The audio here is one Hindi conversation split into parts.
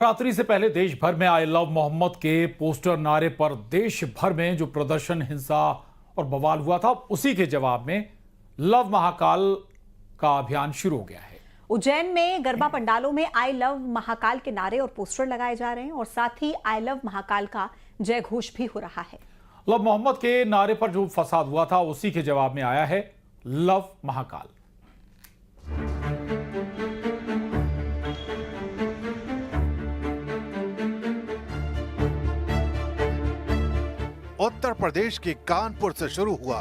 नवरात्रि से पहले देश भर में आई लव मोहम्मद के पोस्टर नारे पर देश भर में जो प्रदर्शन, हिंसा और बवाल हुआ था, उसी के जवाब में लव महाकाल का अभियान शुरू हो गया है। उज्जैन में गरबा पंडालों में आई लव महाकाल के नारे और पोस्टर लगाए जा रहे हैं और साथ ही आई लव महाकाल का जय घोष भी हो रहा है। लव मोहम्मद के नारे पर जो फसाद हुआ था, उसी के जवाब में आया है लव महाकाल। उत्तर प्रदेश के कानपुर से शुरू हुआ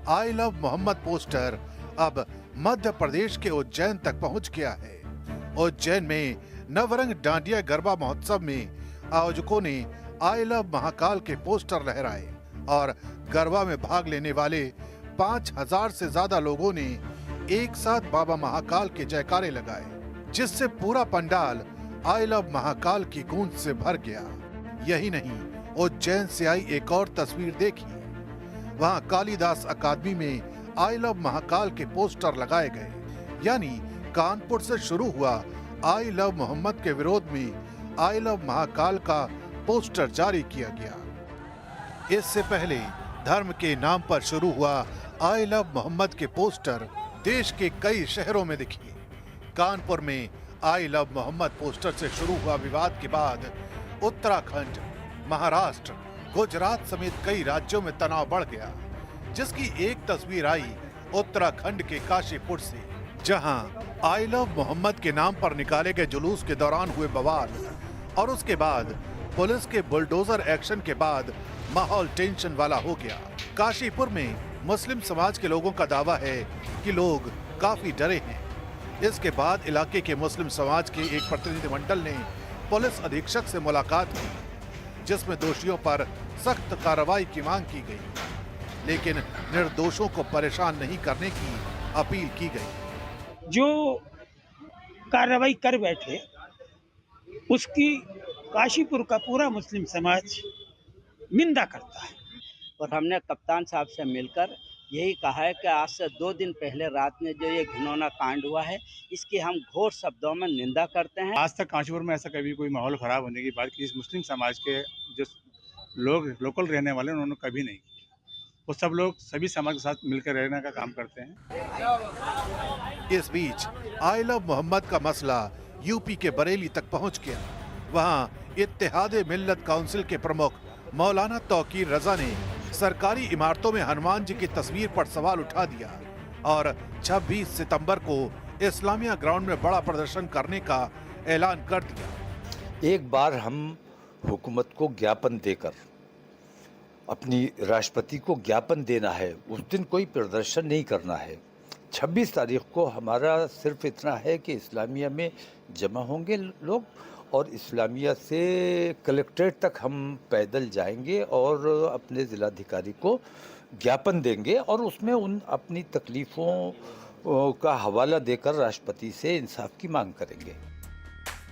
आई लव मोहम्मद पोस्टर अब मध्य प्रदेश के उज्जैन तक पहुंच गया है। उज्जैन में नवरंग डांडिया गरबा महोत्सव में आयोजकों ने आई लव महाकाल के पोस्टर लहराए और गरबा में भाग लेने वाले 5000 से ज्यादा लोगों ने एक साथ बाबा महाकाल के जयकारे लगाए, जिससे पूरा पंडाल आई लव महाकाल की गूंज से भर गया। यही नहीं, उज्जैन से आई एक और तस्वीर देखी। वहां कालिदास अकादमी में आई लव महाकाल के पोस्टर लगाए गए, यानी कानपुर से शुरू हुआ आई लव मोहम्मद के विरोध में आई लव महाकाल का पोस्टर जारी किया गया। इससे पहले धर्म के नाम पर शुरू हुआ आई लव मोहम्मद के पोस्टर देश के कई शहरों में दिखे। कानपुर में आई लव मोहम्मद पोस्टर से शुरू हुआ विवाद के बाद उत्तराखंड, महाराष्ट्र, गुजरात समेत कई राज्यों में तनाव बढ़ गया, जिसकी एक तस्वीर आई उत्तराखंड के काशीपुर से, जहां आई लव मोहम्मद के नाम पर निकाले गए जुलूस के दौरान हुए बवाल और उसके बाद पुलिस के बुलडोजर एक्शन के बाद माहौल टेंशन वाला हो गया। काशीपुर में मुस्लिम समाज के लोगों का दावा है कि लोग काफी डरे हैं। इसके बाद इलाके के मुस्लिम समाज के एक प्रतिनिधिमंडल ने पुलिस अधीक्षक से मुलाकात की, जिसमें दोषियों पर सख्त कार्रवाई की मांग की गई, लेकिन निर्दोषों को परेशान नहीं करने की अपील की गई। जो कार्रवाई कर बैठे उसकी काशीपुर का पूरा मुस्लिम समाज निंदा करता है और हमने कप्तान साहब से मिलकर यही कहा है कि आज से 2 दिन पहले रात में जो ये घिनौना कांड हुआ है, इसकी हम घोर शब्दों में निंदा करते हैं। आज तक काशीपुर में ऐसा कभी कोई माहौल खराब होने की बात किसी मुस्लिम समाज के जो लोग लोकल रहने वाले उन्होंने कभी नहीं की। वो सब लोग सभी समाज के साथ मिलकर रहने का काम करते हैं। इस बीच आई लव मोहम्मद का मसला यूपी के बरेली तक पहुंच गया। वहां इत्तेहादे मिल्लत काउंसिल के प्रमुख मौलाना तौकीर रजा ने सरकारी इमारतों में हनुमान जी की तस्वीर पर सवाल उठा दिया और 26 सितंबर को इस्लामिया ग्राउंड में बड़ा प्रदर्शन करने का ऐलान कर दिया। एक बार हम हुकूमत को ज्ञापन देकर, अपनी राष्ट्रपति को ज्ञापन देना है, उस दिन कोई प्रदर्शन नहीं करना है। 26 तारीख को हमारा सिर्फ इतना है कि इस्लामिया में जमा होंगे लोग और इस्लामिया से कलेक्ट्रेट तक हम पैदल जाएंगे और अपने ज़िलाधिकारी को ज्ञापन देंगे और उसमें उन अपनी तकलीफ़ों का हवाला देकर राष्ट्रपति से इंसाफ की मांग करेंगे।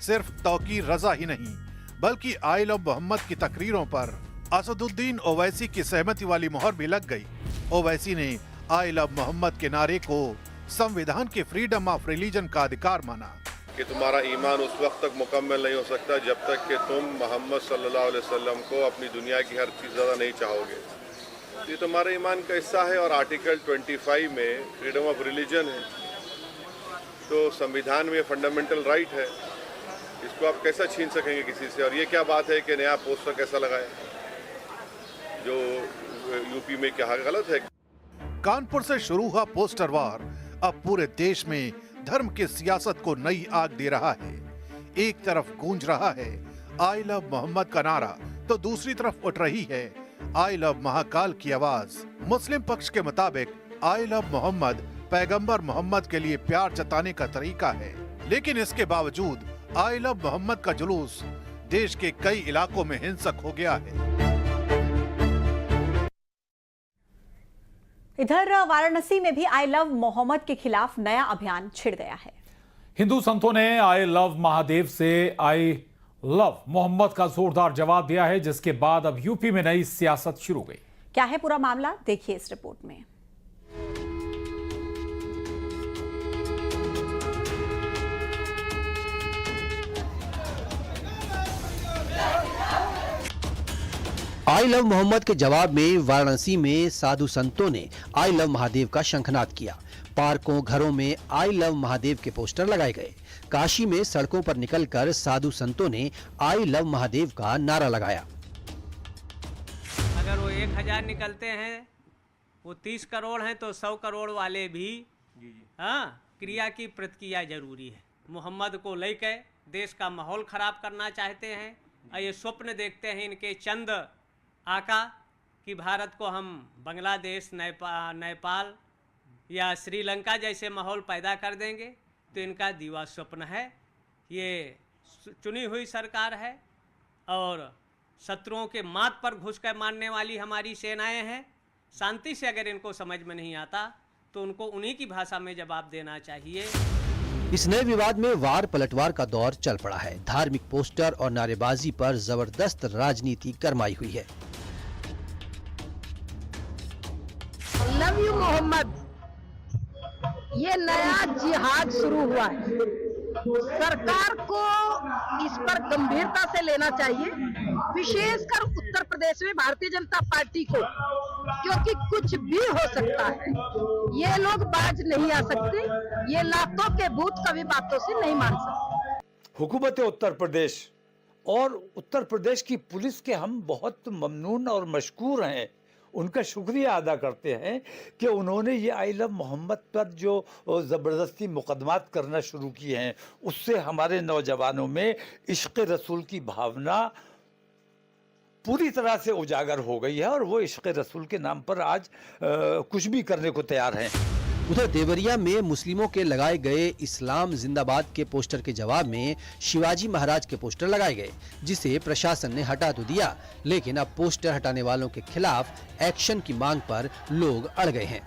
सिर्फ तौकीर रजा ही नहीं, बल्कि आई लव मोहम्मद की तकरीरों पर असदुद्दीन ओवैसी की सहमति वाली मोहर भी लग गई। ओवैसी ने आई लव मोहम्मद के नारे को संविधान के फ्रीडम ऑफ रिलीजन का अधिकार माना कि तुम्हारा ईमान उस वक्त तक मुकम्मल नहीं हो सकता जब तक कि तुम मोहम्मद सल्लल्लाहु अलैहि वसल्लम को अपनी दुनिया की हर चीज़ ज़्यादा नहीं चाहोगे। ये तुम्हारा ईमान का हिस्सा है और आर्टिकल 25 में फ्रीडम ऑफ रिलीजन है, तो संविधान में फंडामेंटल राइट है, इसको आप कैसा छीन सकेंगे किसी से। और ये क्या बात है कि नया पोस्टर कैसा लगाए, जो यूपी में क्या गलत है। कानपुर से शुरू हुआ पोस्टर वार अब पूरे देश में धर्म की सियासत को नई आग दे रहा है। एक तरफ गूंज रहा है आई लव मोहम्मद का नारा, तो दूसरी तरफ उठ रही है आई लव महाकाल की आवाज। मुस्लिम पक्ष के मुताबिक आई लव मोहम्मद पैगंबर मोहम्मद के लिए प्यार जताने का तरीका है, लेकिन इसके बावजूद आई लव मोहम्मद का जुलूस देश के कई इलाकों में हिंसक हो गया है। इधर वाराणसी में भी आई लव मोहम्मद के खिलाफ नया अभियान छिड़ गया है। हिंदू संतों ने आई लव महादेव से आई लव मोहम्मद का जोरदार जवाब दिया है, जिसके बाद अब यूपी में नई सियासत शुरू हो गई। क्या है पूरा मामला, देखिए इस रिपोर्ट में। आई लव मोहम्मद के जवाब में वाराणसी में साधु संतों ने आई लव महादेव का शंखनाद किया। पार्कों, घरों में आई लव महादेव के पोस्टर लगाए गए। काशी में सड़कों पर निकलकर साधु संतों ने आई लव महादेव का नारा लगाया। अगर वो 1000 निकलते हैं, वो 30 करोड़ हैं, तो 100 करोड़ वाले भी हाँ क्रिया की प्रतिक्रिया जरूरी है। मोहम्मद को लेकर देश का माहौल खराब करना चाहते हैं और ये स्वप्न देखते हैं इनके चंद आका कि भारत को हम बांग्लादेश, नेपाल या श्रीलंका जैसे माहौल पैदा कर देंगे, तो इनका दीवा स्वप्न है। ये चुनी हुई सरकार है और शत्रुओं के माथ पर घुसकर मारने वाली हमारी सेनाएं हैं। शांति से अगर इनको समझ में नहीं आता तो उनको उन्हीं की भाषा में जवाब देना चाहिए। इस नए विवाद में वार पलटवार का दौर चल पड़ा है। धार्मिक पोस्टर और नारेबाजी पर जबरदस्त राजनीति गरमाई हुई है। लव यू मोहम्मद, ये नया जिहाद शुरू हुआ है। सरकार को इस पर गंभीरता से लेना चाहिए, विशेषकर उत्तर प्रदेश में भारतीय जनता पार्टी को, क्योंकि कुछ भी हो सकता है। ये लोग बाज नहीं आ सकते, ये लातों के भूत कभी बातों से नहीं मान सकते। हुकूमत उत्तर प्रदेश और उत्तर प्रदेश की पुलिस के हम बहुत ममनून और मशकूर हैं, उनका शुक्रिया अदा करते हैं कि उन्होंने ये आई लव मोहम्मद पर जो ज़बरदस्ती मुकदमात करना शुरू किए हैं, उससे हमारे नौजवानों में इश्क़ रसूल की भावना पूरी तरह से उजागर हो गई है और वो इश्क़ रसूल के नाम पर आज कुछ भी करने को तैयार हैं। उधर देवरिया में मुस्लिमों के लगाए गए इस्लाम जिंदाबाद के पोस्टर के जवाब में शिवाजी महाराज के पोस्टर लगाए गए, जिसे प्रशासन ने हटा तो दिया, लेकिन अब पोस्टर हटाने वालों के खिलाफ एक्शन की मांग पर लोग अड़ गए हैं।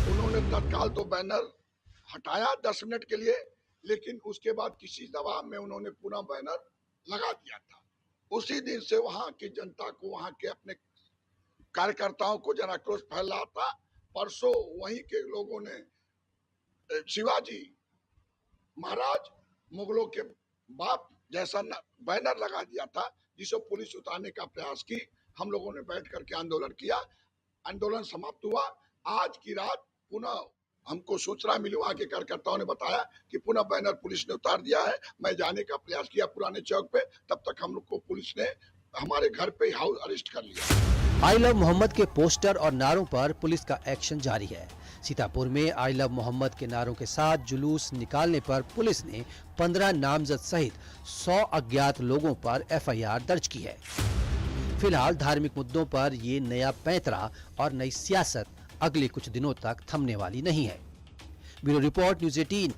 उन्होंने तत्काल तो बैनर हटाया 10 मिनट के लिए, लेकिन उसके बाद किसी दबाव में उन्होंने पुनः बैनर लगा दिया था। उसी दिन से वहां की जनता को, वहां के अपने कार्यकर्ताओं को जन आक्रोश फैल रहा था। परसों वहीं के लोगों ने शिवाजी महाराज मुगलों के बाप जैसा बैनर लगा दिया था, जिसे पुलिस उतारने का प्रयास की। हम लोगों ने बैठ करके आंदोलन किया, आंदोलन समाप्त हुआ। आज की रात पुनः हमको सूचना मिली, वहां के कार्यकर्ताओं ने बताया कि पुनः बैनर पुलिस ने उतार दिया है। मैं जाने का प्रयास किया पुराने चौक पे, तब तक हम लोग को पुलिस ने हमारे घर पे हाउस अरेस्ट कर लिया। आई लव मोहम्मद के पोस्टर और नारों पर पुलिस का एक्शन जारी है। सीतापुर में आई लव मोहम्मद के नारों के साथ जुलूस निकालने पर पुलिस ने 15 नामजद सहित 100 अज्ञात लोगों पर FIR दर्ज की है। फिलहाल धार्मिक मुद्दों पर ये नया पैंतरा और नई सियासत अगले कुछ दिनों तक थमने वाली नहीं है। Bureau report, news 18।